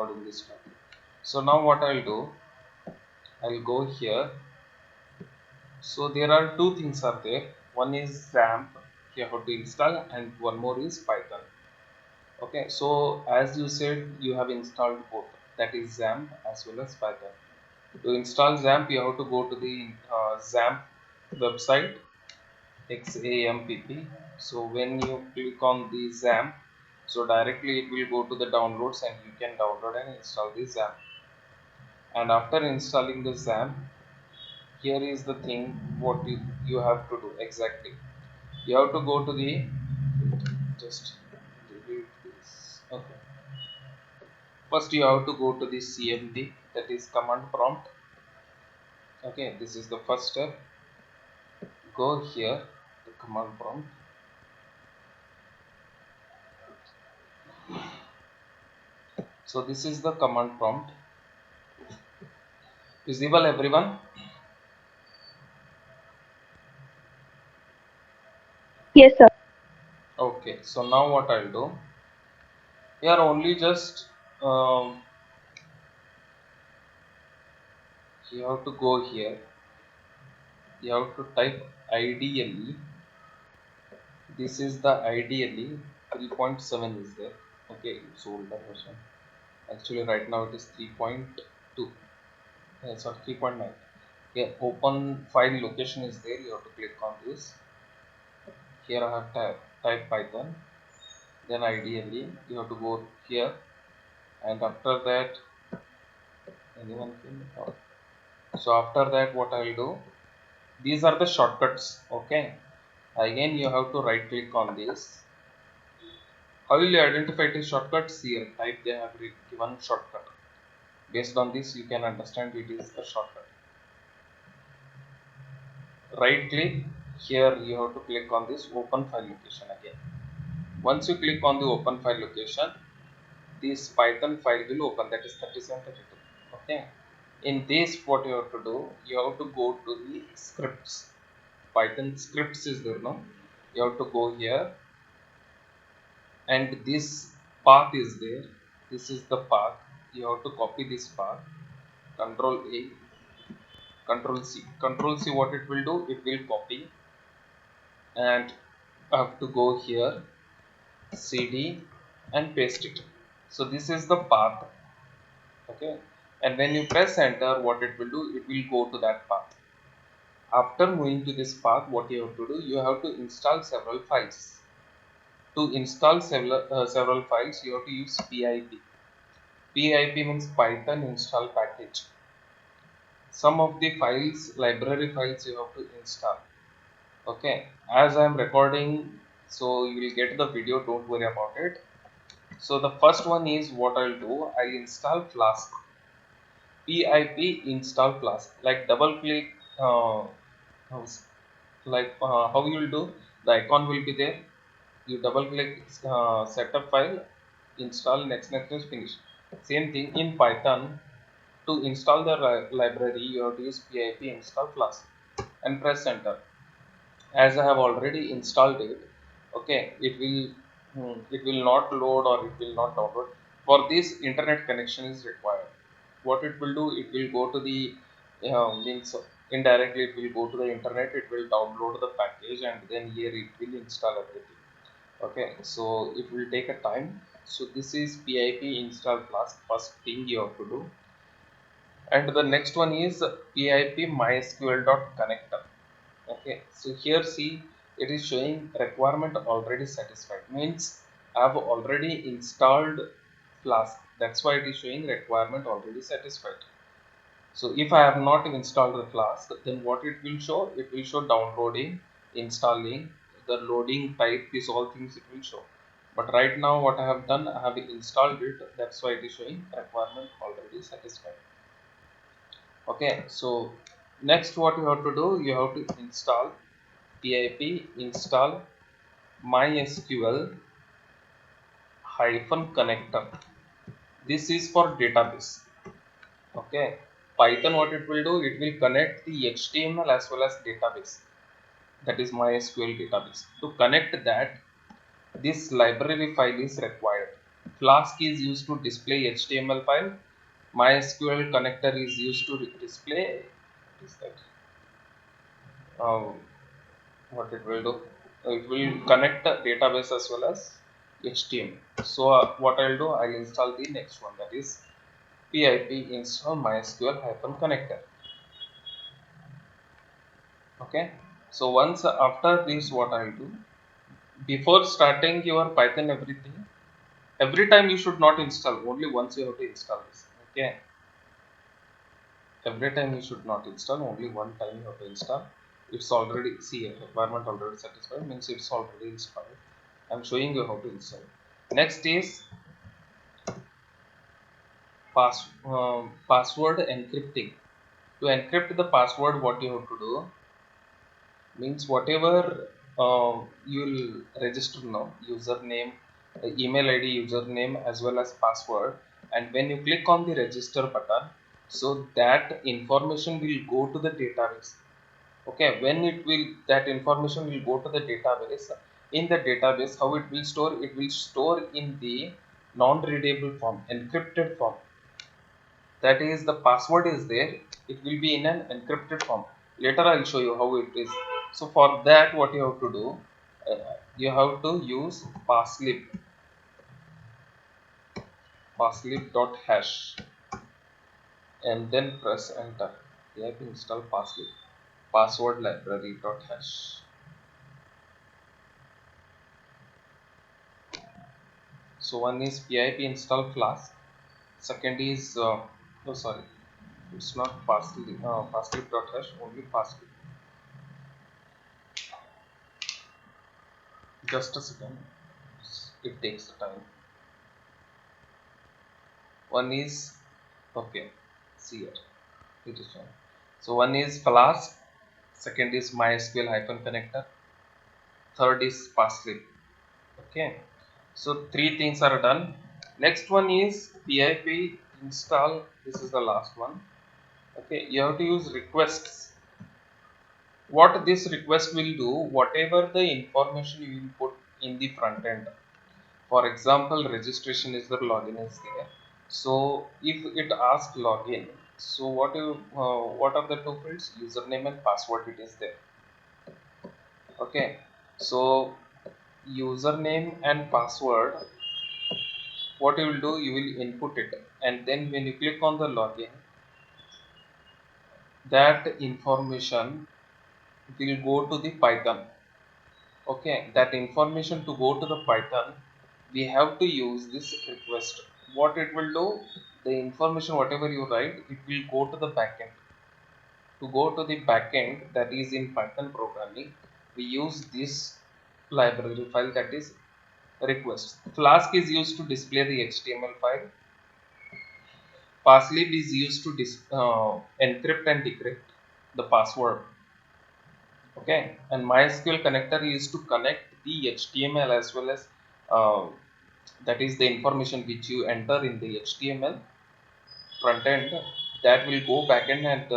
found in this one. So now what I'll do, I'll go here. So there are two things are there. One is XAMPP you have to install, and one more is Python. Okay, so as you said, you have installed both, that is XAMPP as well as Python. To install XAMPP, you have to go to the XAMPP website, XAMPP. So when you click on the XAMPP, so directly it will go to the downloads and you can download and install the XAMPP. And after installing the XAMPP, here is the thing what you have to do exactly. You have to go to the, just delete this. Okay. First you have to go to the CMD, that is command prompt. Okay, this is the first step. Go here, the command prompt. So this is the command prompt. Visible everyone? Yes, sir. Okay, so now what I'll do, here only just you have to go here, you have to type IDLE. This is the IDLE 3.7 is there. Okay, it's older version. Actually right now it is 3.2. Sorry, 3.9. Okay, open file location is there. You have to click on this. Here I have type Python. Then ideally you have to go here, and after that, anyone can. So after that, what I will do? These are the shortcuts. Okay. Again, you have to right click on this. How will you identify the shortcuts? Here, type they have given shortcut. Based on this, you can understand it is a shortcut. Right click here. You have to click on this open file location again. Once you click on the open file location, this Python file will open, that is 3732. Okay, in this what you have to do, you have to go to the scripts. Python scripts is there, no? You have to go here, and this path is there. This is the path. You have to copy this path. Control A, Control C. Control C, what it will do, it will copy, and I have to go here, CD, and paste it. So this is the path. Okay, and when you press enter, what it will do, it will go to that path. After moving to this path, what you have to do, you have to install several files. To install several files, you have to use pip. Pip means Python install package. Some of the files, library files, you have to install. Okay, as I am recording, so you will get the video, don't worry about it. So the first one is what I'll do, I'll install Flask. pip install Flask. Like double click, how you will do, the icon will be there. You double click setup file, install, next finish. Same thing in Python. To install the library, you have to use pip install Flask and press enter. As I have already installed it, okay, it will not load or it will not download. For this, internet connection is required. What it will do, it will go to the means indirectly it will go to the internet, it will download the package, and then here it will install everything. Okay, so it will take a time. So this is pip install Flask, first thing you have to do. And the next one is pip mysql.connector. Okay, so here see, it is showing requirement already satisfied, means I have already installed Flask, that's why it is showing requirement already satisfied. So if I have not installed the Flask, then what it will show, it will show downloading, installing, the loading type, these all things it will show. But right now what I have done, I have installed it, that's why it is showing requirement already satisfied. Okay, so next what you have to do, you have to install pip install mysql hyphen connector. This is for database. Okay, Python, what it will do, it will connect the HTML as well as database, that is MySQL database. To connect that, this library file is required. Flask is used to display HTML file. MySQL connector is used to display, what is that? What it will do? It will connect the database as well as HTML. So what I'll do, I'll install the next one, that is pip install mysql hyphen connector. Okay, so once after this, what I'll do, before starting your Python everything, every time you should not install, only once you have to install this. Okay, every time you should not install, only one time you have to install. It's already, see, requirement already satisfied, means it's already installed. I'm showing you how to install. Next is password encrypting. To encrypt the password, what you have to do means, whatever you will register now, username, email ID, username as well as password, and when you click on the register button, so that information will go to the database. Okay, when it will, that information will go to the database. In the database, how it will store? It will store in the non-readable form, encrypted form. That is, the password is there, it will be in an encrypted form. Later I'll show you how it is. So for that, what you have to do, you have to use passlib.hash and then press enter. You have to install passlib, password library.hash. So one is pip install flask, second is oh sorry, it's not passlib.hash, only passlib. Just a second, it takes the time. One is, okay, see it, it is fine. So one is Flask, second is MySQL hyphen connector, third is passlib. Okay, so three things are done. Next one is pip install, this is the last one. Okay, you have to use requests. What this request will do, whatever the information you will put in the front end, for example registration is the login is there, so if it asks login, so what are the two fields, username and password, it is there. Okay, so username and password, what you will do, you will input it, and then when you click on the login, that information will go to the Python. Okay, that information to go to the Python, we have to use this request. What it will do, the information whatever you write, it will go to the backend. To go to the backend, that is in Python programming, we use this library file, that is request. Flask is used to display the HTML file. Passlib is used to encrypt and decrypt the password. Okay, and MySQL connector is to connect the HTML as well as uh, that is the information which you enter in the HTML front end, that will go backend, and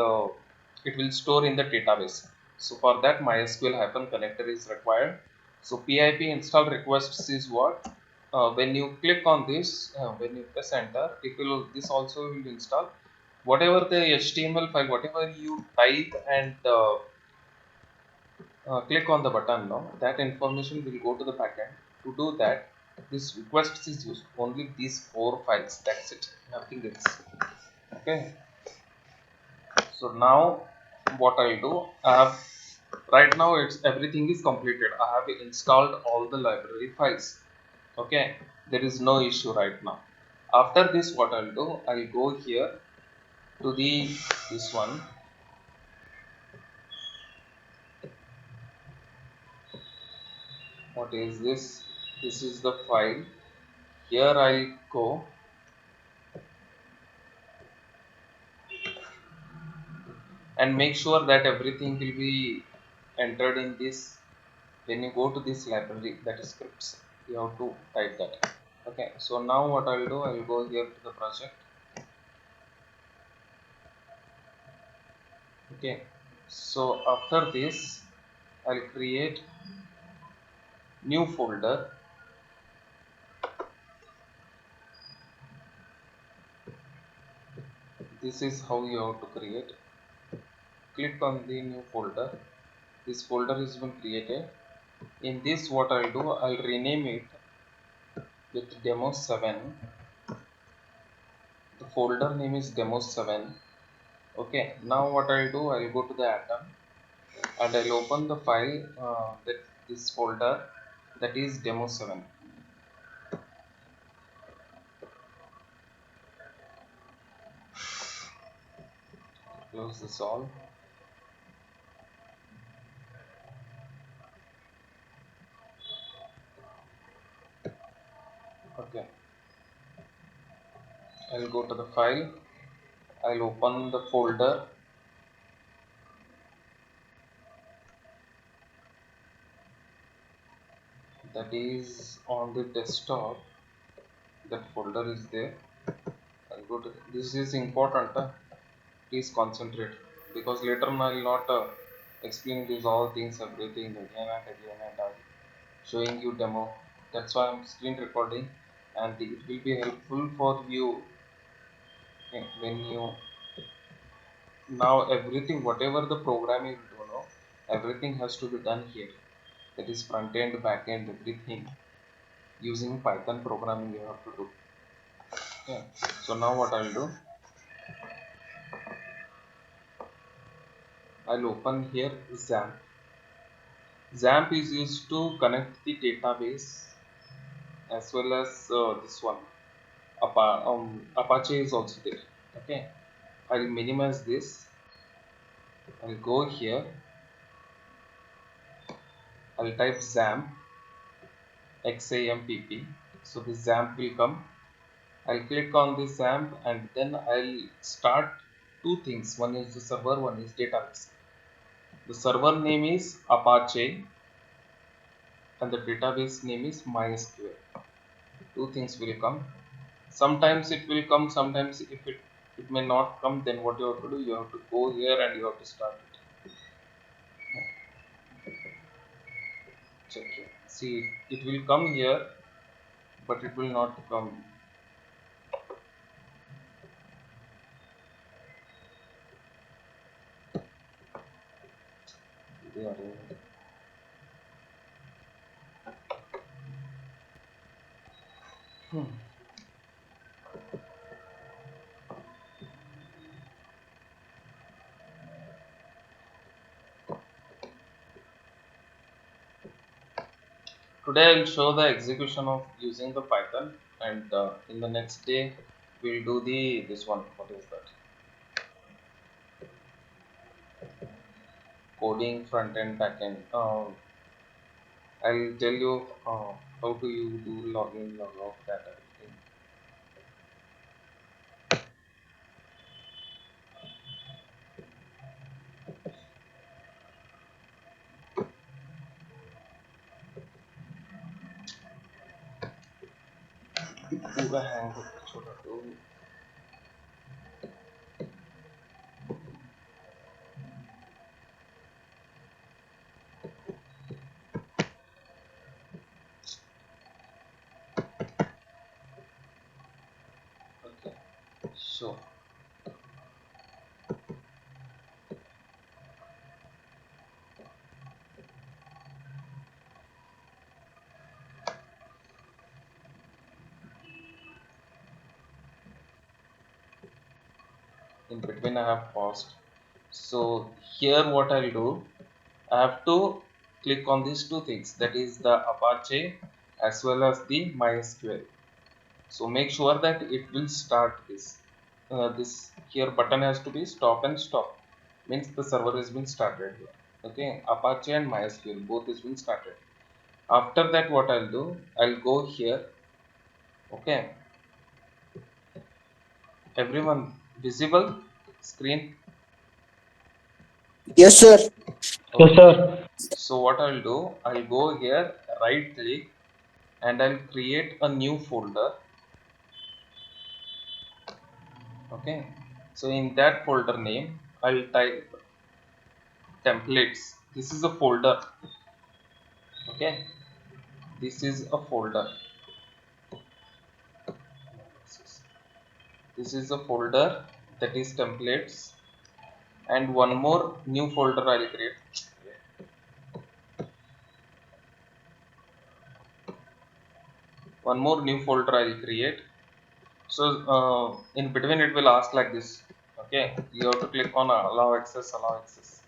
it will store in the database. So for that, MySQL hyphen connector is required. So pip install requests is what, when you click on this, when you press enter, it will, this also will install whatever the HTML file, whatever you type and click on the button now, that information will go to the backend. To do that, this request is used, only these 4 files, that's it, nothing else. Okay, so now what I'll do, I have, right now it's everything is completed, I have installed all the library files. Okay, there is no issue right now. After this, what I'll do, I'll go here to the this one. What is this? This is the file. Here I'll go and make sure that everything will be entered in this. When you go to this library, that is scripts, you have to type that. Okay, so now what I'll do, I'll go here to the project. Okay, so after this, I'll create new folder. this is how you have to create. Click on the new folder. This folder is been created. In this, what I'll do, I'll rename it with demo 7. The folder name is demo 7. Okay, now what I'll do, I'll go to the atom and I'll open the file that this folder, that is demo 7. Close this all. Okay, I'll go to the file. I'll open the folder. That is on the desktop. That folder is there. I'll go to this is important. Please concentrate, because later on I'll not explain these all things, everything again and again and showing you demo. That's why I'm screen recording, and it will be helpful for you when you now everything whatever the programming you know, everything has to be done here. That is front end, back end, everything using Python programming you have to do. Okay. So now what I'll do, I'll open here XAMPP. XAMPP is used to connect the database as well as this one. Apache is also there. Okay, I'll minimize this. I'll go here. I'll type XAMPP, XAMPP. So the XAMPP will come. I'll click on the XAMPP and then I'll start two things. One is the server, one is database. The server name is Apache and the database name is MySQL. Two things will come. Sometimes it will come, sometimes if it may not come, then what you have to do, you have to go here and you have to start it. Check here. See, it will come here, but it will not come. There. Hmm. Today I will show the execution of using the Python, and in the next day we'll do the this one. What is that? Coding front end, back end. I'll tell you how do you do login, log out, that everything. पूरा hang होता है, छोटा तो okay. So in between I have paused. So here what I'll do, I have to click on these two things, that is the Apache as well as the MySQL. So make sure that it will start this. This here button has to be stop and stop. Means the server has been started here. Okay, Apache and MySQL both has been started. After that what I'll do, I'll go here. Okay, everyone visible screen? Yes, sir. Yes, Okay. sir. So what I'll do, I'll go here, right click, and I'll create a new folder. Okay, so in that folder name I'll type templates. This is a folder. Okay, this is a folder. This is a folder. that is templates, and one more new folder I'll create. One more new folder I'll create. So in between it will ask like this. Okay, you have to click on allow access, allow access.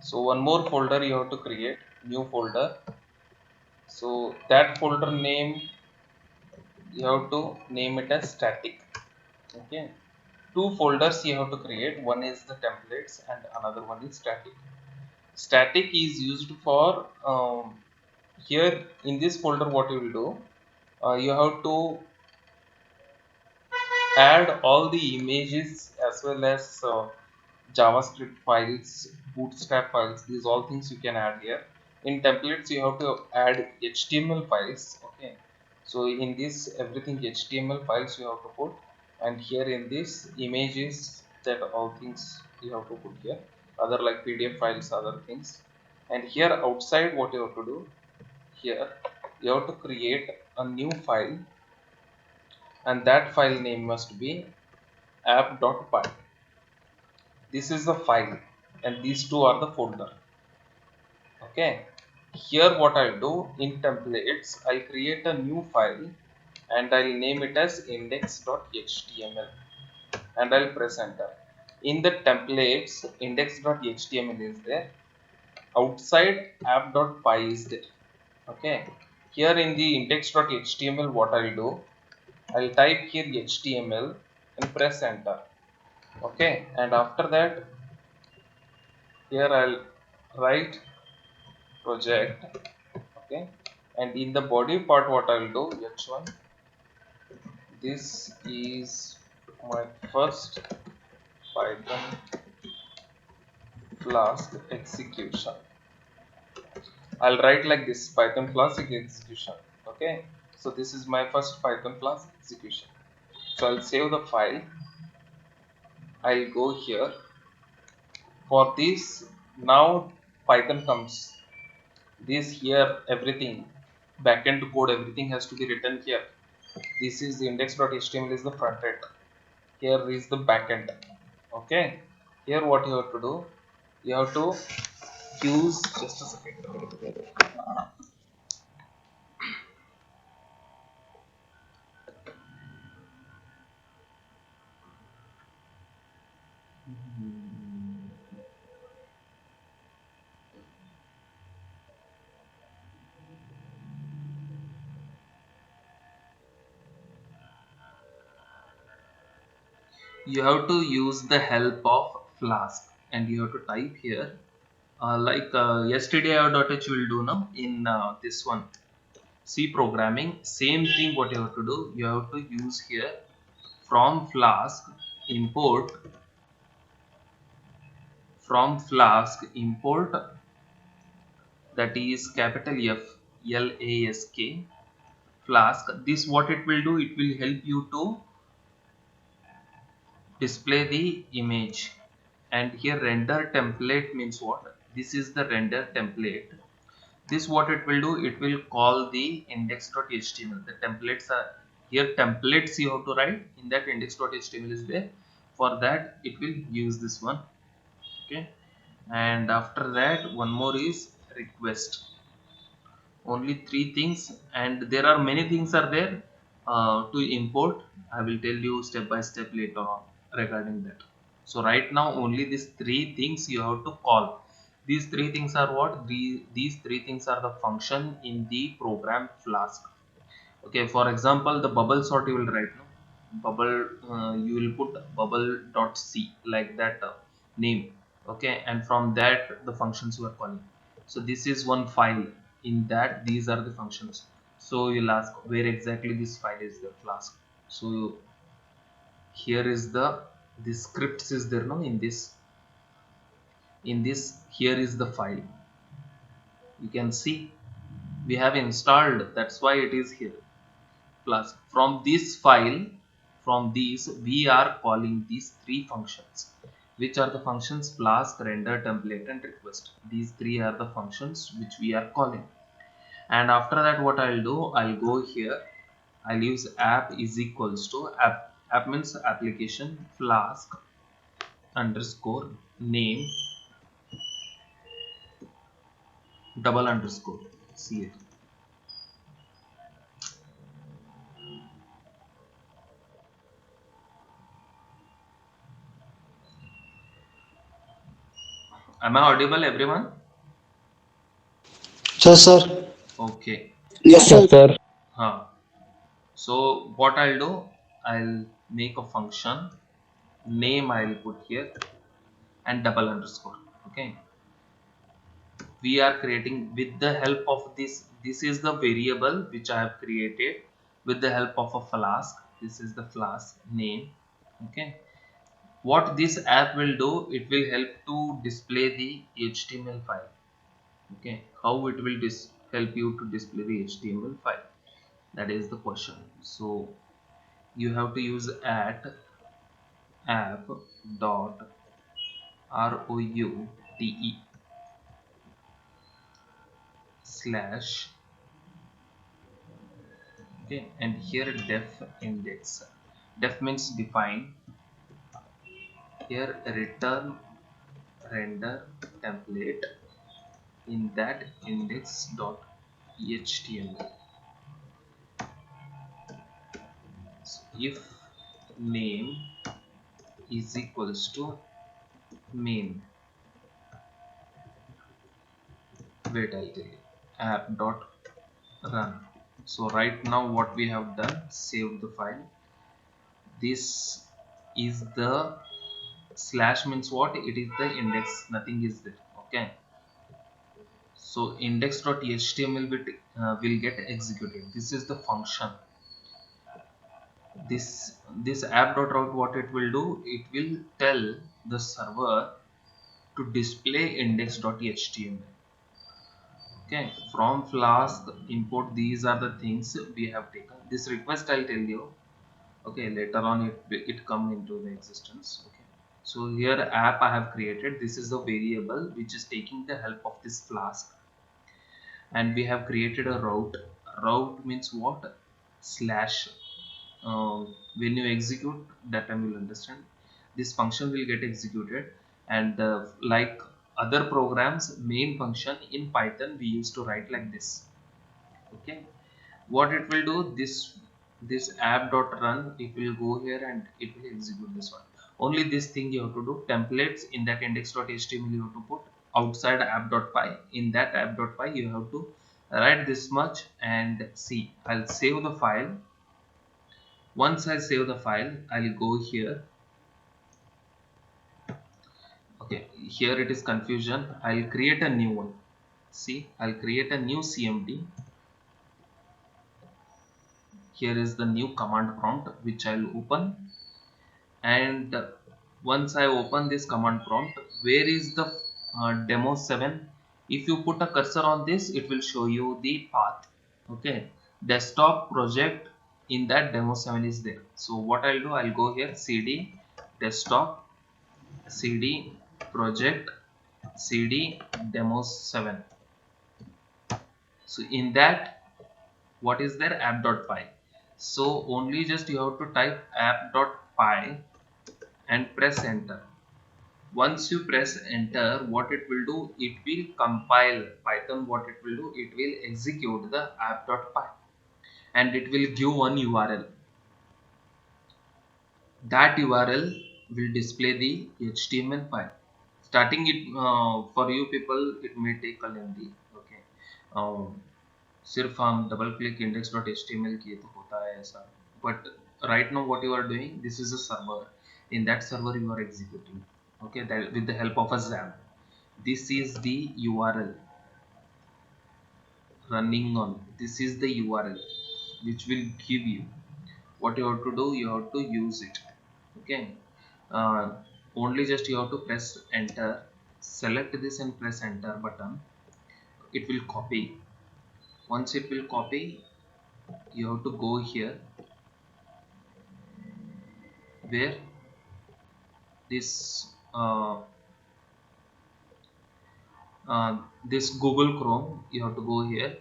So one more folder you have to create, new folder. So that folder name you have to name it as static. Okay, two folders you have to create. One is the templates and another one is static. Static is used for here in this folder. What you will do, you have to add all the images as well as JavaScript files, Bootstrap files. These all things you can add here. In templates, you have to add HTML files. Okay, so in this everything HTML files you have to put, and here in this images, that all things you have to put here. Other like PDF files, other things. And here outside, what you have to do here, you have to create a new file, and that file name must be app.py. This is the file, and these two are the folder. Okay, here what I'll do, in templates I'll create a new file and I'll name it as index.html, and I'll press enter. In the templates, index.html is there, outside app.py is there. Okay, here in the index.html, what I'll do, I'll type here HTML and press enter. Okay, and after that, here I'll write project. Okay, and in the body part, what I'll do, h1, this is my first Python Flask execution. I'll write like this, Python Flask execution. Okay, so this is my first Python Flask execution. So I'll save the file. I'll go here. For this, now Python comes. This here, everything, backend code, everything has to be written here. This is the index.html is the front end. Here is the backend. Okay, here what you have to do, you have to use, just a second, you have to use the help of Flask, and you have to type here like stdio.h will do now in this one C programming. Same thing, what you have to do, you have to use here from Flask import, from Flask import, that is capital F Lask Flask. This what it will do, it will help you to display the image. And here render template means what, this is the render template. This what it will do, it will call the index.html. The templates are here, templates you have to write in that index.html is there. For that it will use this one. Okay, and after that one more is request. Only three things, and there are many things are there to import. I will tell you step by step later on regarding that. So right now only these three things you have to call. These three things are what, these three things are the function in the program Flask. Okay, for example, the bubble sort you will write now, bubble, you will put bubble.c like that name. Okay, and from that the functions you are calling. So this is one file, in that these are the functions. So you'll ask where exactly this file is, the Flask. So here is the scripts is there now in this, here is the file. You can see we have installed, that's why it is here. Plus from this file, from these we are calling these three functions. Which are the functions? Flask, render, template and request. These three are the functions which we are calling. And after that what I'll do, I'll go here I'll use app is equals to app means application flask underscore name double underscore. See it. Am I audible, everyone? Yes, sir. Okay. Yes, sir. Yes, sir. Huh. So what I'll do, I'll make a function name I'll put here and double underscore. Okay. We are creating with the help of this. This is the variable which I have created with the help of a flask. This is the flask name. Okay. What this app will do, it will help to display the HTML file. Okay. How it will help you to display the HTML file? That is the question. So you have to use at app dot route slash, okay, and here def index. Def means define. Here return render template in that index dot html. So if name is equals to main, wait, I'll tell you, app dot run. So right now what we have done, save the file. This is the slash means what, it is the index, nothing is there. Okay, so index.html will get executed. This is the function. This app.route, what it will do, it will tell the server to display index.html. Okay, from flask import, these are the things we have taken. This request I'll tell you, okay, later on it come into the existence. Okay, so here app I have created, this is the variable which is taking the help of this flask, and we have created a route means what, slash. When you execute, that time you'll understand, this function will get executed. And like other programs, main function in Python we used to write like this. Okay, what it will do, this app dot run, it will go here and it will execute this one. Only this thing you have to do, templates in that index.html you have to put outside app.py. In that app.py you have to write this much. And see, I'll save the file. Once I save the file, I'll go here. Okay, here it is confusion. I'll create a new one. See, I'll create a new cmd. Here is the new command prompt which I'll open. And once I open this command prompt, where is the demo 7? If you put a cursor on this, it will show you the path. Okay, desktop project in that demo 7 is there. So what I'll do, I'll go here, cd desktop, cd project, cd demo 7. So in that, what is there, app.py. So only just you have to type app.py and press enter. Once you press enter, what it will do, it will compile Python. What it will do, it will execute the app.py and it will give one URL. That URL will display the HTML file. Starting it, for you people it may take a lengthy. Okay, सिर्फ हम double click index.html किए तो होता है ऐसा. But right now what you are doing, this is a server. In that server you are executing. Okay, that with the help of a XAMPP. This is the URL running on. This is the URL which will give you. What you have to do, you have to use it. Okay, uh, only just you have to press enter, select this and press enter button. It will copy. Once it will copy, you have to go here where this Google Chrome. You have to go here.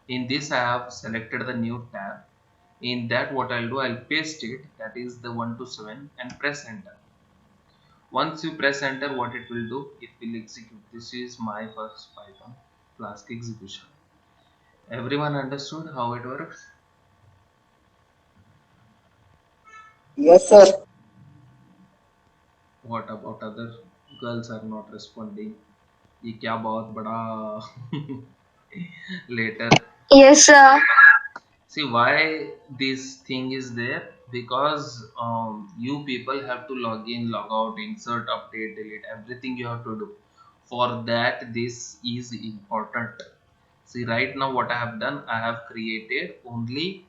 In this I have selected the new tab. In that, what I'll do, I'll paste it, that is the 1 to 7, and press enter. Once you press enter, what it will do, it will execute. This is my first Python Flask execution. Everyone understood how it works? Yes, sir. What about other girls are not responding? ये क्या बहुत बड़ा later. Yes, sir. See why this thing is there? Because you people have to log in, log out, insert, update, delete, everything you have to do. For that, this is important. See, right now what I have done, I have created only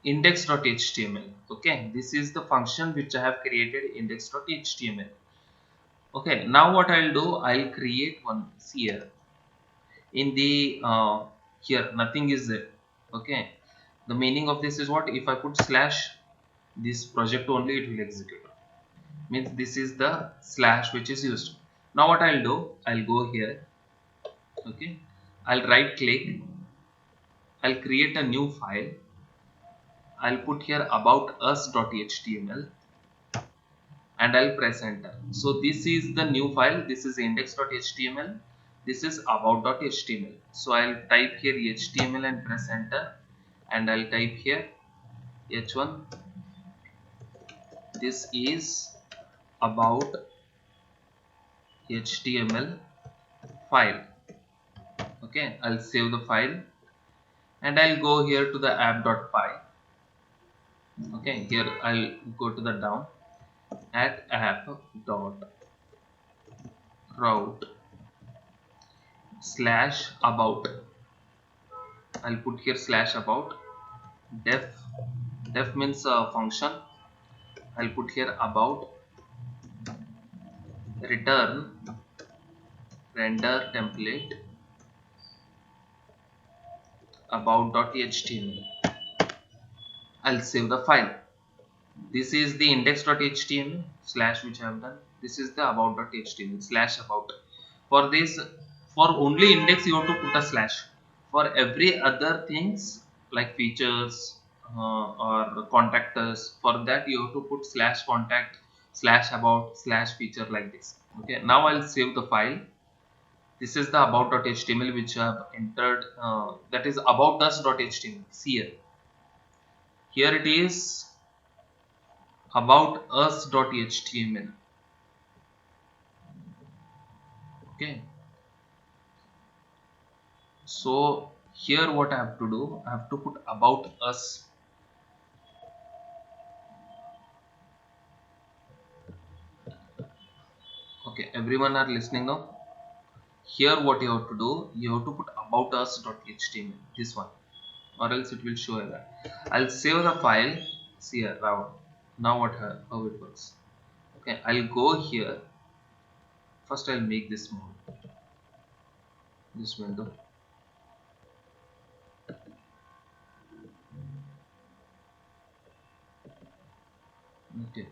index.html. Okay, this is the function which I have created, index.html. Okay, now what I'll do, I'll create one here in the here nothing is there. Okay, the meaning of this is what, if I put slash this project only, it will execute, means this is the slash which is used. Now what I'll do, I'll go here. Okay, I'll right click, I'll create a new file, I'll put here about us.html, and I'll press enter. So this is the new file, this is index.html, this is about.html. So I'll type here html and press enter, and I'll type here h1. This is about html file. Okay, I'll save the file, and I'll go here to the app.py. Okay, here I'll go to the down at app.route slash about. I'll put here slash about def means function. I'll put here about return render template about.html. I'll save the file. This is the index.html slash which I have done. This is the about.html slash about. For this, for only index you have to put a slash. For every other things like features or contactors, for that you have to put slash contact, slash about, slash feature, like this. Okay, now I'll save the file. This is the about.html which I have entered, that is about us.html. See here. Here it is about us.html. Okay, so here what I have to do, I have to put about us. Okay, everyone are listening now? Here what you have to do, you have to put about us.html, this one, or else it will show error. I'll save the file. See here now what how it works. Okay, I'll go here. First I'll make this small, this window. Okay,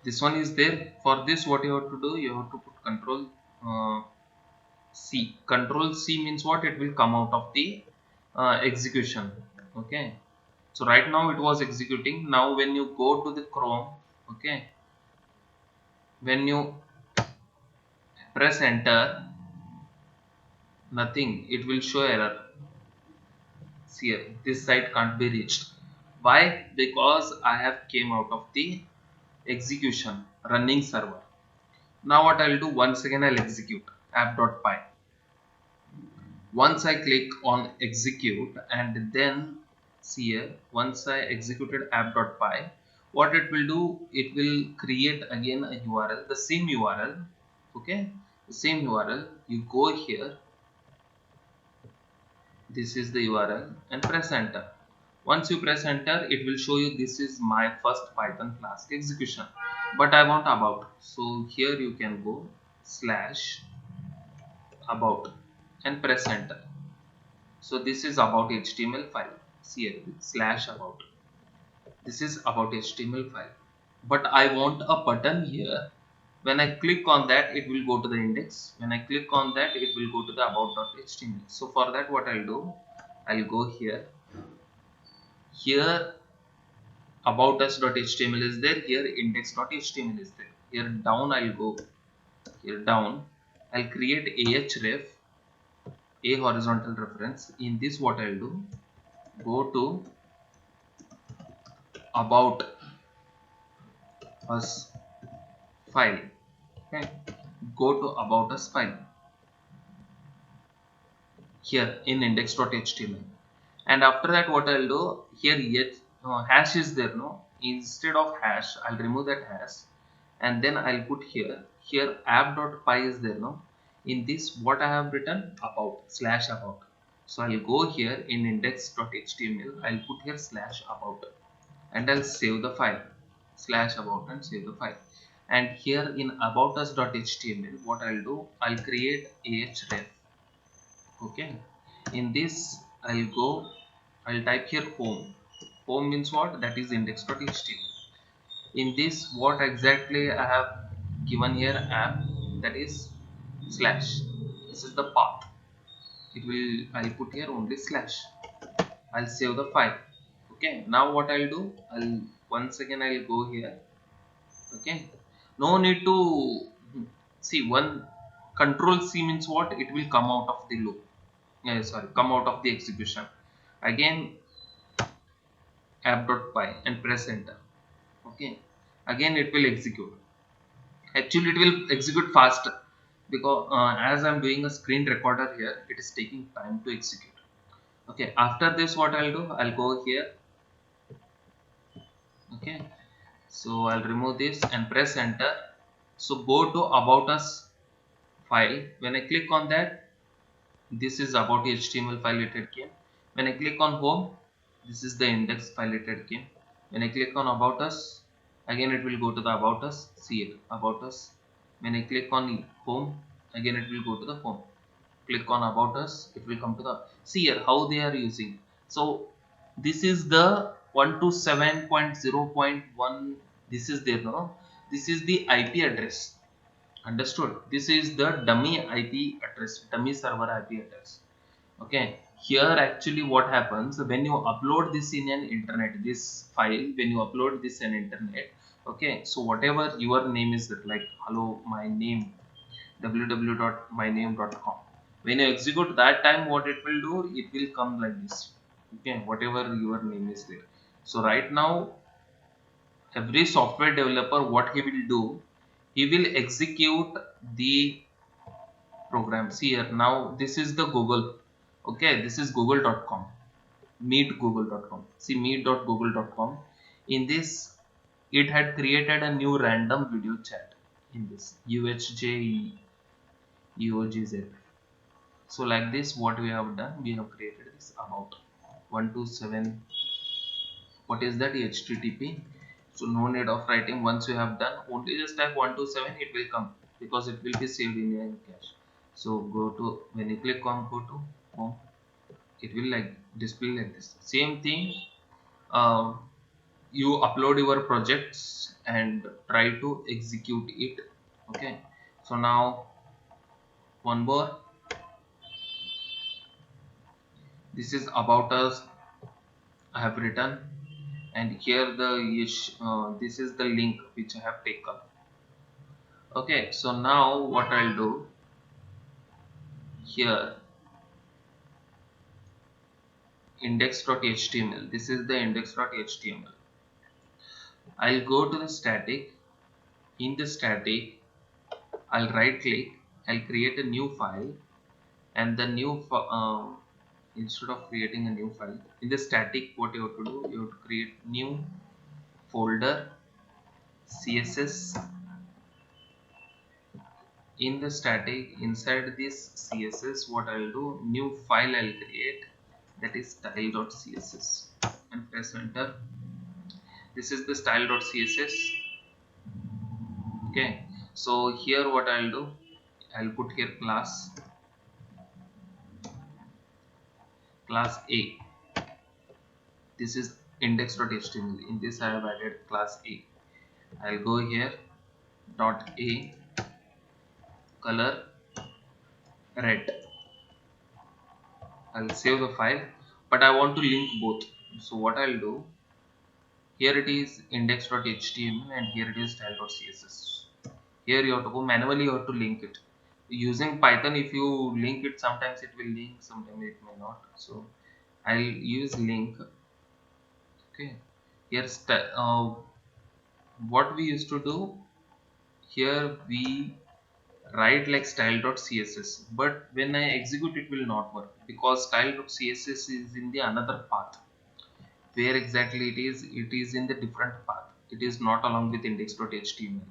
this one is there. For this what you have to do, you have to put control C. Control C means what, it will come out of the execution. Okay, so right now it was executing. Now when you go to the Chrome, okay, when you press enter, nothing, it will show error. See here, this site can't be reached. Why? Because I have came out of the execution running server. Now what I'll do, once again I'll execute app.py. Once I click on execute, and then see here, once I executed app.py, what it will do, it will create again a URL, the same URL. Okay, the same URL. You go here, this is the URL, and press enter. Once you press enter, it will show you this is my first Python Flask execution, but I want about. So here you can go slash about and press enter. So this is about HTML file. See here, slash about. This is about HTML file. But I want a button here. When I click on that, it will go to the index. When I click on that, it will go to the about.html. So for that, what I'll do, I'll go here. Here about us.html is there, here index.html is there. Here down I'll go, here down I'll create ahref, a horizontal reference. In this what I'll do, go to about us file. Okay, go to about us file here in index.html, and after that what I'll do, here yet hash is there, no, instead of hash I'll remove that hash, and then I'll put here app.py is there, no, in this what I have written about slash about. So I'll go here in index.html, I'll put here slash about, and I'll save the file slash about and save the file. And here in about us.html what I'll do, I'll create ahref. Okay, in this I'll type here home means what, that is index.html. In this what exactly I have given here app, that is slash, this is the path, it will, I'll put here only slash, I'll save the file. Okay, now what I'll do, I'll once again I'll go here. Okay, no need to see one, control C means what, it will come out of the loop, sorry, come out of the execution. Again app.py and press enter. Okay, again it will execute. Actually it will execute fast, because as I'm doing a screen recorder here, it is taking time to execute. Okay, after this what I'll do, I'll go here. Okay, so I'll remove this and press enter. So go to about us file. When I click on that, this is about HTML file it had came. When I click on home, this is the index file it had came. When I click on about us, again it will go to the about us, see it, about us. When I click on home, again it will go to the home. Click on about us, it will come to the, see here how they are using. So this is the 127.0.1, this is there, no, this is the IP address. Understood? This is the dummy IP address, dummy server IP address. Okay, here actually what happens when you upload this in an internet, this file, when you upload this in internet, okay, so whatever your name is there, like hello my name, www.myname.com, when you execute that time, what it will do, it will come like this. Okay, whatever your name is there. So right now every software developer, what he will do, he will execute the program. See here, now this is the Google. Okay, this is google.com, meet google.com. See meet.google.com. In this it had created a new random video chat in this UHJEOGZ. So like this what we have done, we have created this about 127, what is that, HTTP. So no need of writing, once you have done, only just type 127, it will come, because it will be saved in your cache. So go to, when you click on go to home, it will like display like this. Same thing, uh, you upload your projects and try to execute it. Okay, so now one more, this is about us I have written, and here this is the link which I have taken. Okay, so now what I'll do, here index.html, this is the index.html. I'll go to the static. In the static I'll right click, I'll create a new file, and the new instead of creating a new file in the static, what you have to do, you have to create new folder CSS. In the static, inside this CSS, what I'll do, new file I'll create, that is style.css, and press enter. This is the style.css. Okay, so here what I'll do, I'll put here class A. This is index.html. In this I have added class A. I'll go here, dot A, color red. I'll save the file, but I want to link both. So what I'll do, Here it is index.html and here it is style.css. Here you have to go manually, you have to link it using Python. If you link it, sometimes it will link, sometimes it may not. So I'll use link. Okay, here's what we used to do. Here we write like style.css, but when I execute it will not work because style.css is in the another path. Where exactly it is in the different path. It is not along with index.html.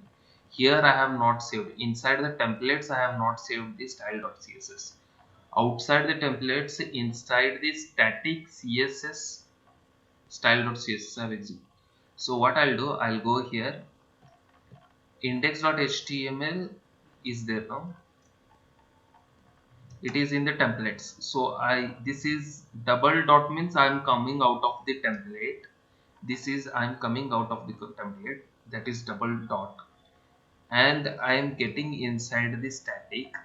Here I have not saved inside the templates. I have not saved the style.css. Outside the templates, inside the static css, style.css I have executed. So what I'll do, I'll go here. Index.html is there now. It is in the templates. So this is double dot means I am coming out of the template. This is I am coming out of the template, that is double dot, and I am getting inside the static.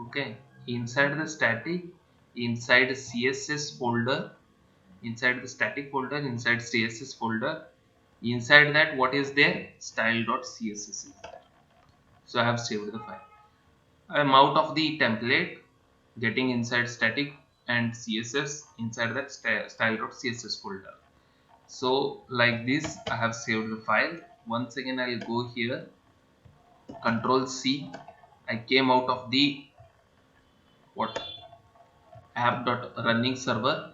Okay, inside the static, inside css folder, inside the static folder, inside css folder, inside that what is there, style.css is there. So I have saved the file. I am out of the template, getting inside static and css, inside that style.css folder. So like this I have saved the file. Once again I'll go here, control C. I came out of the what, app.running server.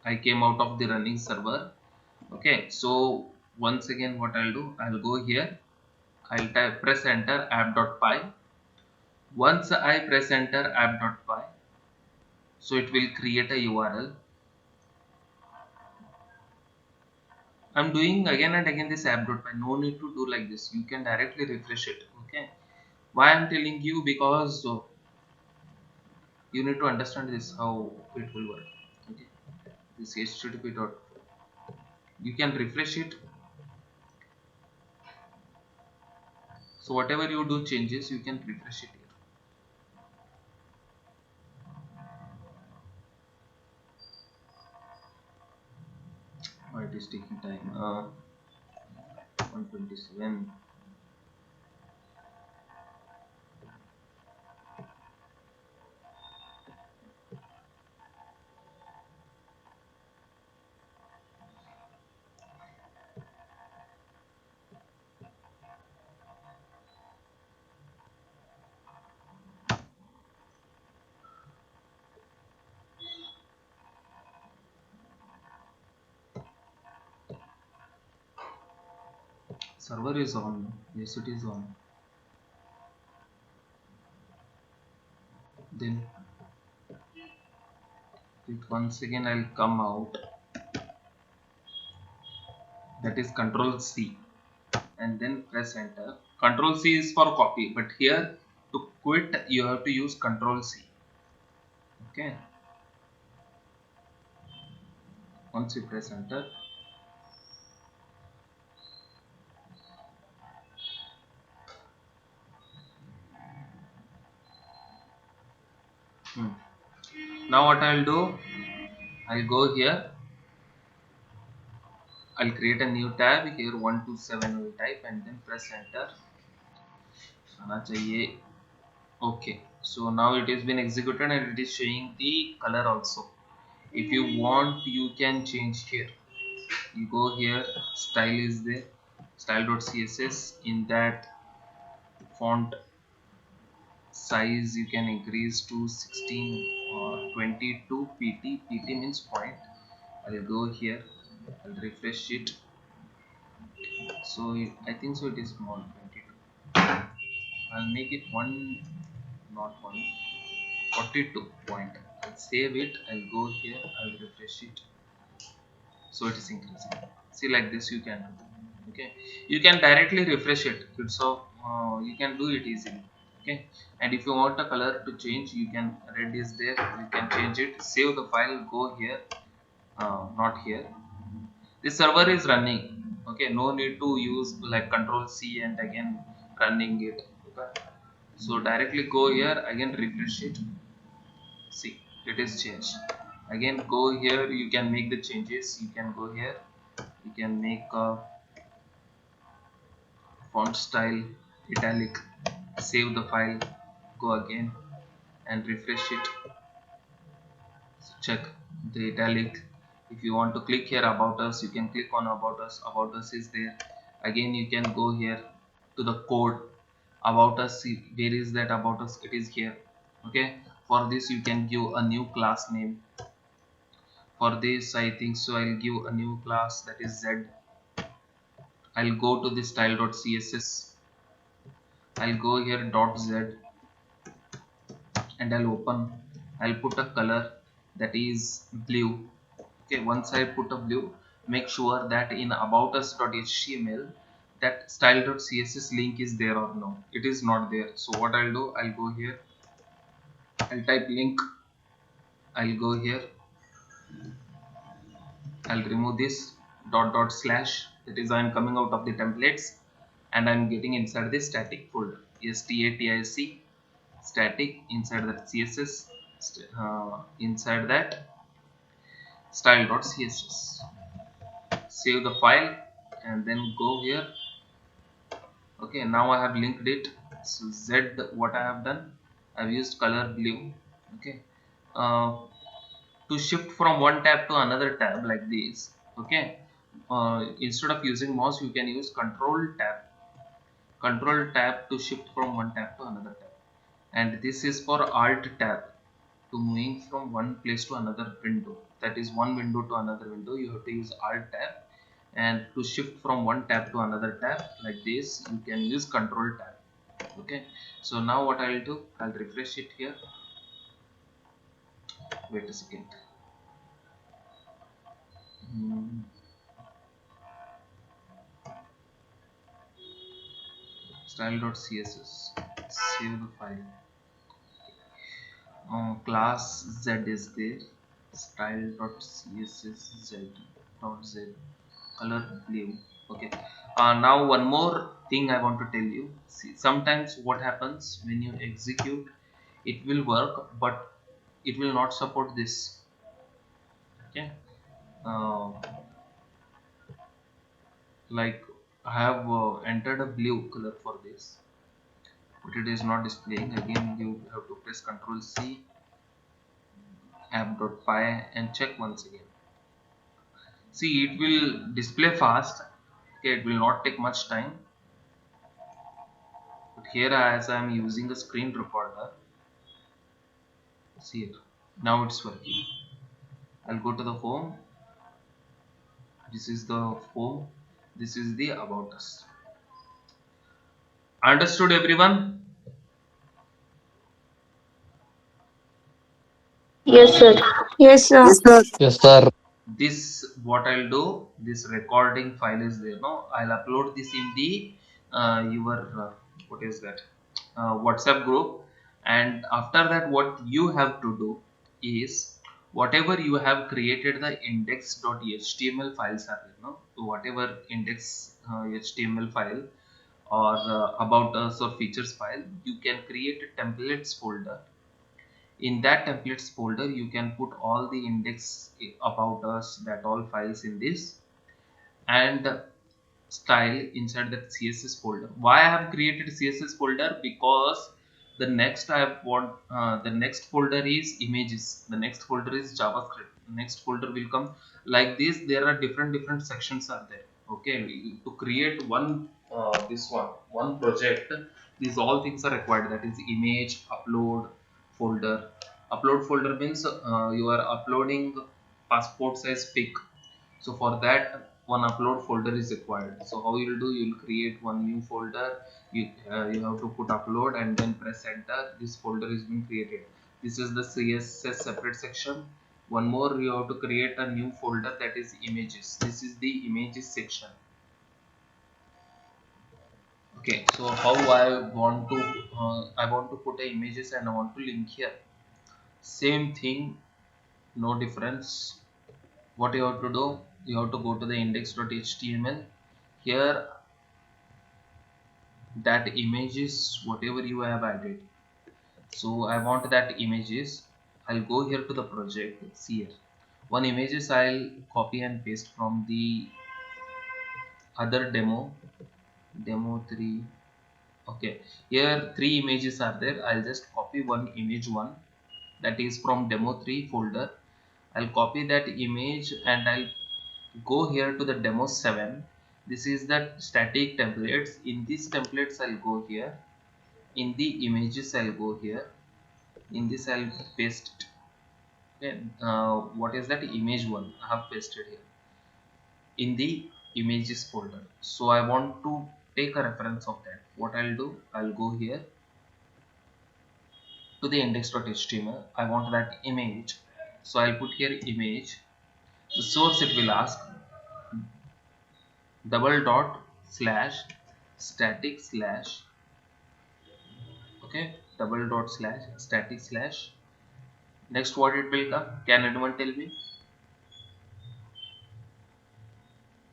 I came out of the running server. Okay, so once again what I'll do, I'll go here, I'll type, press enter app.py. Once I press enter app.py, so it will create a URL. I'm doing again and again this app.py. No need to do like this. You can directly refresh it. Okay. Why I'm telling you, because you need to understand this how it will work. Okay. This http dot. You can refresh it. So whatever you do changes, you can refresh it here. Oh, it is taking time. 127. Server is on. Yes, it is on. Then it once again I'll come out. That is control C and then press enter. Control C is for copy, but here to quit you have to use control C. Okay. Once you press enter, now what I'll do, I'll go here, I'll create a new tab here, 127 will type and then press enter. आना चाहिए. Okay, so now it has been executed and it is showing the color also. If you want, you can change here. You go here, style is there, style.css. In that font size you can increase to 16 or 22 pt. Pt means point. I'll go here, I'll refresh it. So I think so it is small, 22. I'll make it one, not one, 42 point. I'll save it, I'll go here, I'll refresh it. So it is increasing. See, like this you can do. Okay, you can directly refresh it. So you can do it easily. Okay, and if you want a color to change, you can, red is there, you can change it. Save the file, go here, not here. This server is running. Okay, no need to use like control C and again running it. Okay, so directly go here, again refresh it. See, it is changed. Again go here, you can make the changes. You can go here, You can make a font style italic, save the file, go again and refresh it. So check the italic. If you want to click here about us, you can click on about us. About us is there. Again you can go here to the code about us. See, where is that about us? It is here. Okay, for this you can give a new class name. For this I think so I'll give a new class, that is Z. I'll go to the style.css. I'll go here .z and I'll open. I'll put a color that is blue. Okay, once I put a blue, make sure that in about us.html that style.css link is there or no. It is not there. So what I'll do, I'll go here, I'll type link, I'll go here, I'll remove this // that is I'm coming out of the templates and I'm getting inside the static folder. static static, inside that css, inside that style.css. Save the file and then go here. Okay, now I have linked it. So Z, what I have done, I've used color blue. Okay, uh, to shift from one tab to another tab like this. Okay, instead of using mouse you can use control tab to shift from one tab to another tab, and this is for alt tab to moving from one place to another window. That is one window to another window, you have to use alt tab. And to shift from one tab to another tab like this, you can use control tab. Okay, so now what I'll do, I'll refresh it here. Wait a second. Style.css, save the file. Class Z is there, style.css z.z, color blue. Okay, now one more thing I want to tell you. See, sometimes what happens when you execute, it will work but it will not support this. Okay, uh, like I have entered a blue color for this, but it is not displaying. Again you have to press Ctrl C, app.py and check once again. See, it will display fast. Okay, it will not take much time, but here as I am using a screen recorder, see it, now it's working. I'll go to the home. This is the home, this is the about us. Understood everyone? Yes, sir. Yes, sir. Yes, sir. Yes, sir. This what I'll do, this recording file is there. No, I'll upload this in the your what is that, WhatsApp group. And after that what you have to do is, whatever you have created the index.html files are there, no, so whatever index html file or about us or features file, you can create a templates folder. In that templates folder you can put all the index about us, that all files in this, and style inside that css folder. Why I have created css folder? Because the next I want the next folder is images, the next folder is javascript, the next folder will come like this. There are different sections are there. Okay, to create one one project, these all things are required. That is image upload folder. Upload folder means you are uploading passport size pic, so for that one upload folder is required. So how you will do, you will create one new folder, you have to put upload and then press enter. This folder is being created. This is the css separate section. One more, you have to create a new folder, that is images. This is the images section. Okay, so how I want to put a images and I want to link here. Same thing, no difference. What you have to do, you have to go to the index.html. Here that images whatever you have added, so I want that images. I'll go here to the project. See here one images, I'll copy and paste from the other demo 3. Okay, here 3 images are there. I'll just copy one image, one that is from demo 3 folder. I'll copy that image and I'll go here to the demo 7. This is that static templates. In these templates I'll go here, in the images I'll go here, in this I'll paste it. Okay, what is that? Image 1 I have pasted here in the images folder. So I want to take a reference of that. What I'll do, I'll go here to the index.html. I want that image, so I'll put here image. The source, it will ask double dot slash static slash, okay, double dot slash static slash. Next, what it will come? Can anyone tell me?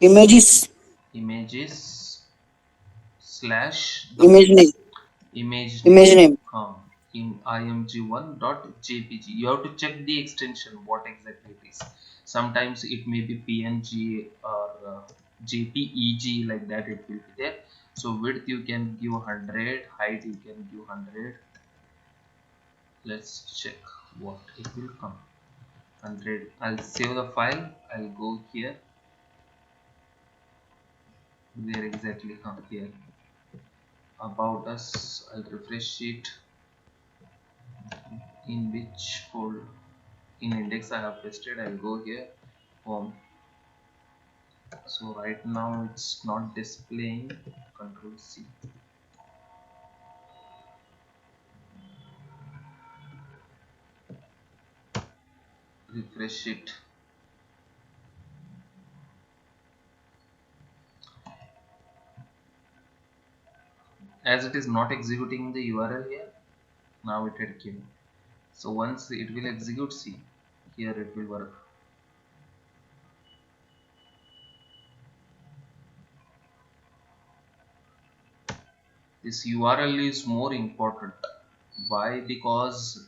Images. Images slash the Image name. image Image name, name. in img1.jpg. You have to check the extension what exactly it is. Sometimes it may be png or jpeg, like that it will be there. So width you can give 100, height you can give 100. Let's check what it will come. 100. I'll save the file. I'll go here. Where exactly? Here, about us. I'll refresh it. In which folder? In index I have pasted. I'll go here, home. So right now it's not displaying. Control C. Refresh it. As it is not executing the URL here, now it had came. So once it will execute, see here it will work. This URL is more important. Why? Because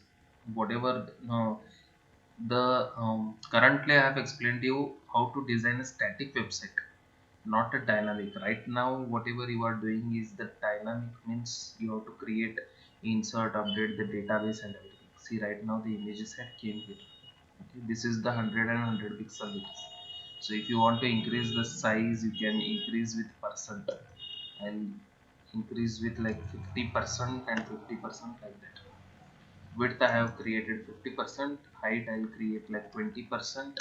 whatever currently I have explained to you how to design a static website, not a dynamic. Right now whatever you are doing is the dynamic, means you have to create, insert, update the database and everything. See, right now the images have came here. Okay, this is the 100 pixel it is. So if you want to increase the size, you can increase with percent. I'll increase with like 50% and 50%, like that. Width I have created 50%, height I'll create like 20%,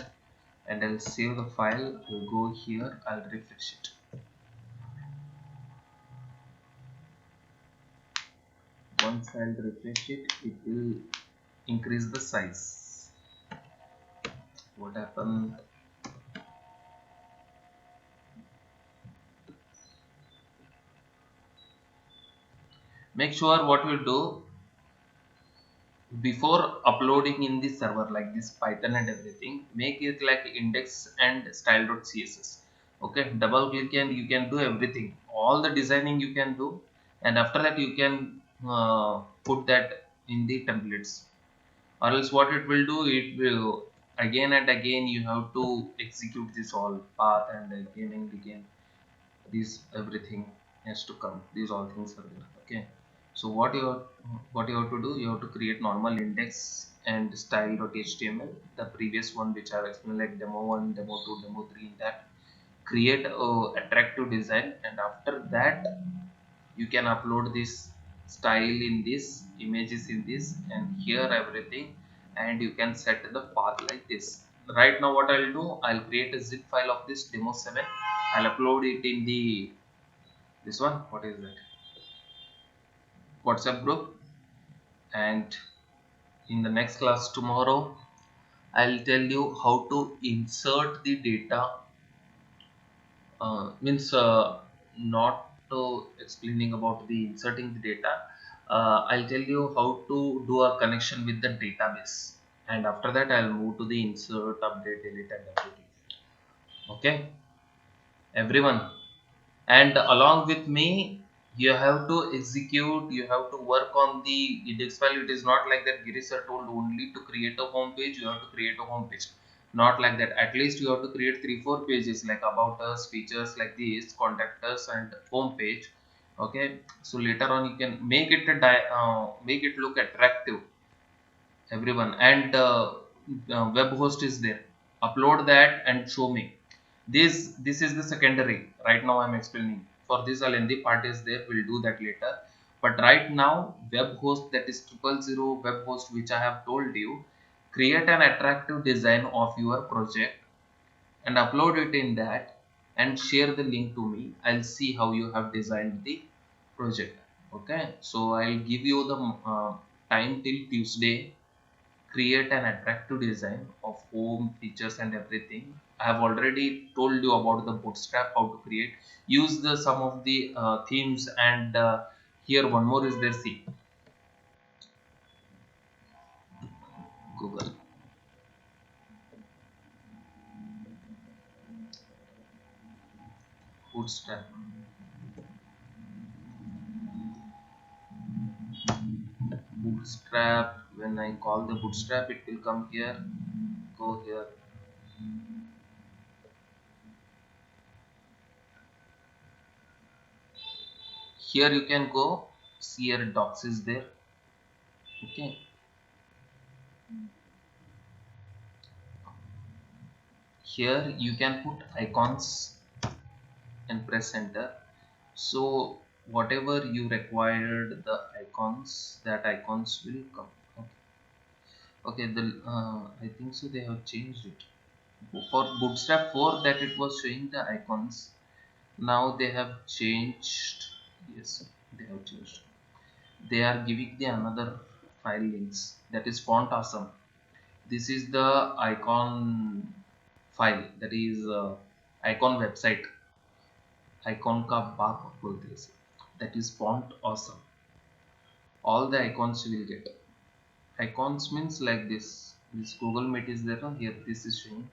and I'll save the file. I'll go here, I'll refresh it. Once I'll refresh it, it will increase the size. What happened? Make sure what you do before uploading in the server, like this Python and everything, make it like index and style.css. Okay, double click and you can do everything, all the designing you can do, and after that you can put that in the templates. Or else what it will do, it will again and again you have to execute this all path, and again and again this everything has to come. These all things are there. Okay, so what you have to do, you have to create normal index and style.html, the previous one which I have explained, like demo 1, demo 2, demo 3. In that, create a attractive design, and after that you can upload this style in this, images in this, and here everything, and you can set the path like this. Right now what I'll do, I'll create a zip file of this demo 7. I'll upload it in the, this one, what is that, WhatsApp group. And in the next class tomorrow, I'll tell you how to insert the data, means not explaining about the inserting the data. I'll tell you how to do a connection with the database, and after that I'll move to the insert, update, delete and everything. Okay, everyone. And along with me, you have to execute, you have to work on the index file. It is not like that Giri sir told only to create a home page, you have to create a home page. Not like that. At least you have to create 3 4 pages like about us, features like this, contact us, and home page. Okay, so later on you can make it make it look attractive everyone. And web host is there, upload that and show me. This is the secondary. Right now I'm explaining. For this a lengthy part is there, we'll do that later. But right now, web host, that is 000 web host, which I have told you, create an attractive design of your project and upload it in that, and share the link to me. I'll see how you have designed the project. Okay, so I'll give you the time till Tuesday. Create an attractive design of home, features, and everything. I have already told you about the bootstrap, how to create. Use the some of the themes, and here one more is there. See, Google bootstrap. Bootstrap, when I call the bootstrap, it will come here. Go here. Here you can go. See, here docs is there. Okay, here you can put icons and press enter. So whatever you required the icons, that icons will come. Okay, the I think so they have changed it. For bootstrap 4, that it was showing the icons, now they have changed. Yes, they have changed. They are giving the another file links, that is font awesome. This is the icon file, that is icon website, icon का बाप बोलते हैं इसे. That is font awesome. All the icons you will get. Icons means like this Google Meet is there, no? Here this is showing.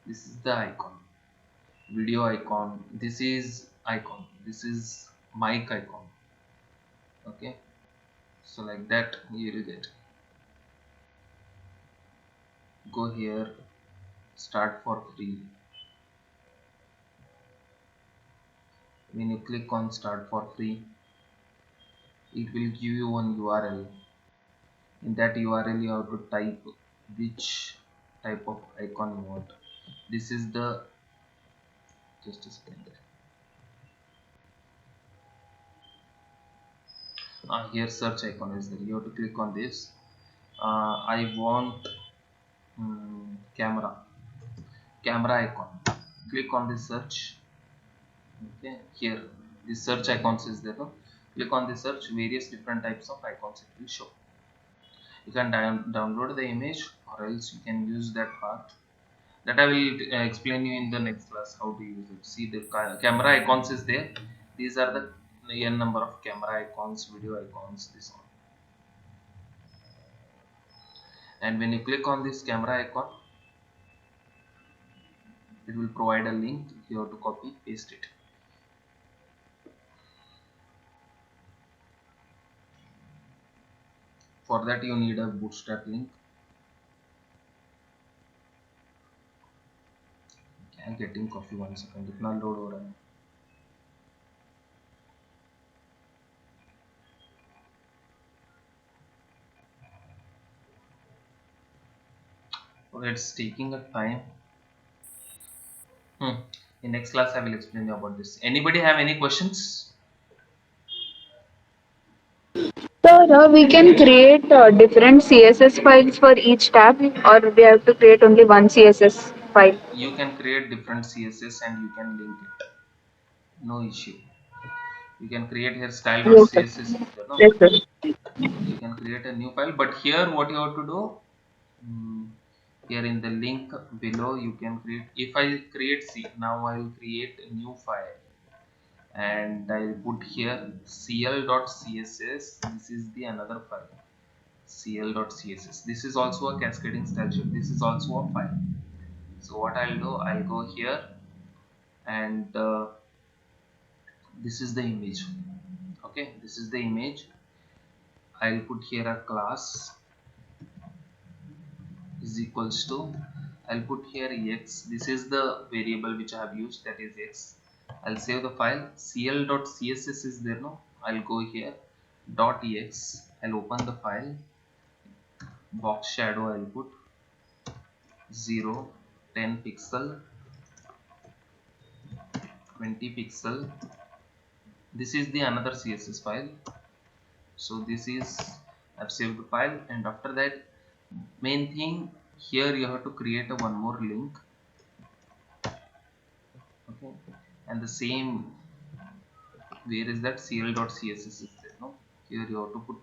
This is the icon, video icon. This is icon. This is mic icon. Okay, so like that you will get. Go here, start for free. When you click on start for free, it will give you one URL. In that URL you have to type which type of icon you want. This is the, just a second. Here search icon is there. You have to click on this. I want camera icon. Click on this search. Okay, here this search icons is there, no? Click on the search, various different types of icons it will show. You can download the image, or else you can use that part. That I will explain you in the next class how to use it. See, the camera icons is there. These are the n number of camera icons, video icons, this one. And when you click on this camera icon, it will provide a link. You have to copy, paste it. For that you need a bootstrap link. I'm getting coffee, 1 second. इतना load हो रहा है. Oh, it's taking a time. In next class I will explain you about this. Anybody have any questions? Sir, we can create different CSS files for each tab, or we have to create only one CSS file. You can create different CSS and you can link it. No issue. You can create here Yes, sir. style.css. No? Yes, sir. You can create a new file, but here what you have to do, here in the link below you can create. If I create, see, now I will create a new file and I'll put here cl.css. This is the another file, cl.css. This is also a cascading style sheet. This is also a file. So what I'll do, I'll go here, and this is the image. Okay, this is the image. I'll put here a class is equals to, I'll put here x. This is the variable which I have used, that is x. I'll save the file. cl.css is there, no? I'll go here, .ex. I'll open the file. Box shadow I'll put 0, 10 pixel, 20 pixel. This is the another CSS file. So this is, I've saved the file, and after that, main thing here, you have to create a one more link. Okay, and the same, where is that cl.css is there, no? Here you have to put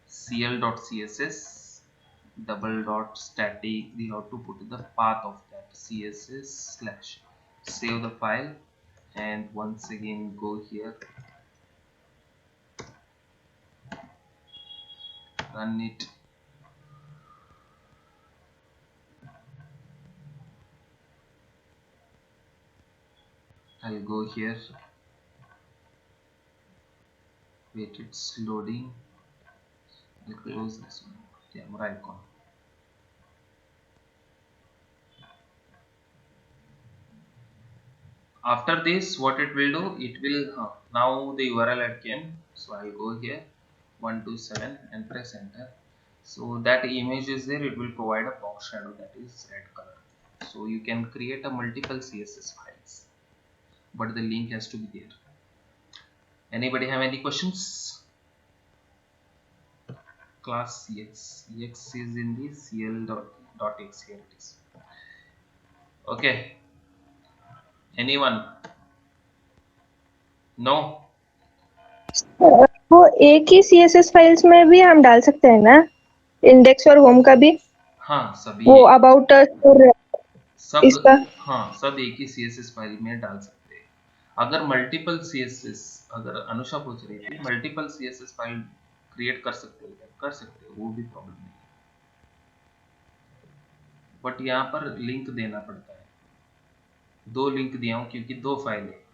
cl.css double dot static. We have to put the path of that css slash. Save the file, and once again go here, run it. I'll go here, wait, it's loading. I'll close this one, camera icon. After this, what it will do, it will now the URL had came, so I'll go here 127 and press enter. So that image is there, it will provide a box shadow that is red color. So you can create a multiple CSS files, but the link has to be there. Anybody have any questions? Class ex is in the cl.x, here it is. Okay, anyone? No? वो एक ही CSS files में भी हम डाल सकते हैं ना, index और होम का भी? हाँ, सभी वो अबाउट और सब इसका? हाँ, सब एक ही CSS फाइल में डाल सकते हैं. अगर मल्टीपल CSS, अगर अनुषा पूछ रही थी मल्टीपल CSS फाइल क्रिएट कर सकते हो क्या? कर सकते हो, वो भी प्रॉब्लम नहीं है, बट यहाँ पर लिंक देना पड़ता है. 2 लिंक दिया हूँ क्योंकि 2 फाइल है.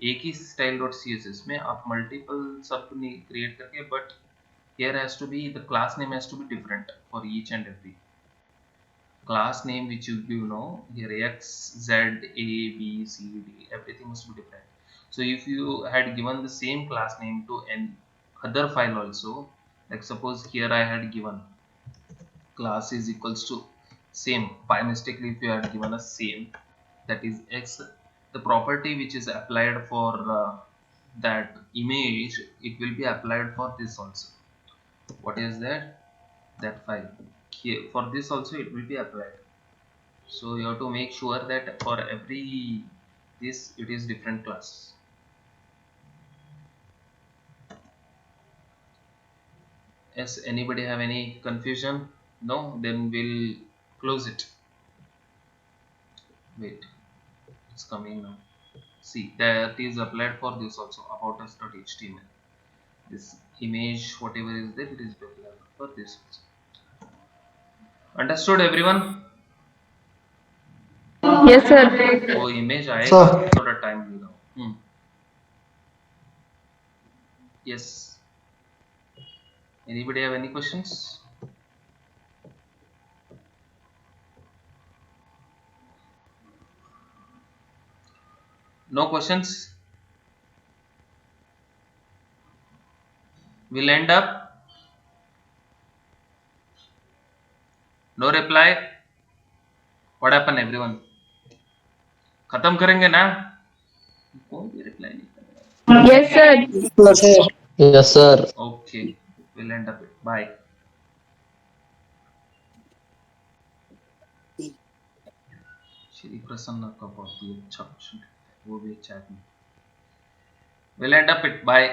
एक ही style.css में आप मल्टीपल सब नहीं क्रिएट करके, but here has to be, the class name has to be different for each and every class name which you know here, x, z, a, b, c, d, everything must be different. So if you had given the same class name to an other file also, like suppose here I had given class is equals to same, by mistakenly if you had given a same, that is x, the property which is applied for that image, it will be applied for this also. What is that file here, for this also it will be applied. So you have to make sure that for every this it is different class. Yes, anybody have any confusion? No, then we'll close it. Wait, it's coming now. See, that is applied for this also, about us.html. This image, whatever is there, it is applied for this also. Understood everyone? Yes, sir. वो image आएगा, थोड़ा time लेगा. Yes. Anybody have any questions? No questions? We'll end up. No reply. What happened everyone? खत्म करेंगे ना? कोई भी reply नहीं कर रहा. Yes, sir. Yes, sir. Okay, we'll end up it. Bye. Shri प्रसन्न का बहुत ही अच्छा क्वेश्चन, वो भी चैट में. We'll end up it. Bye.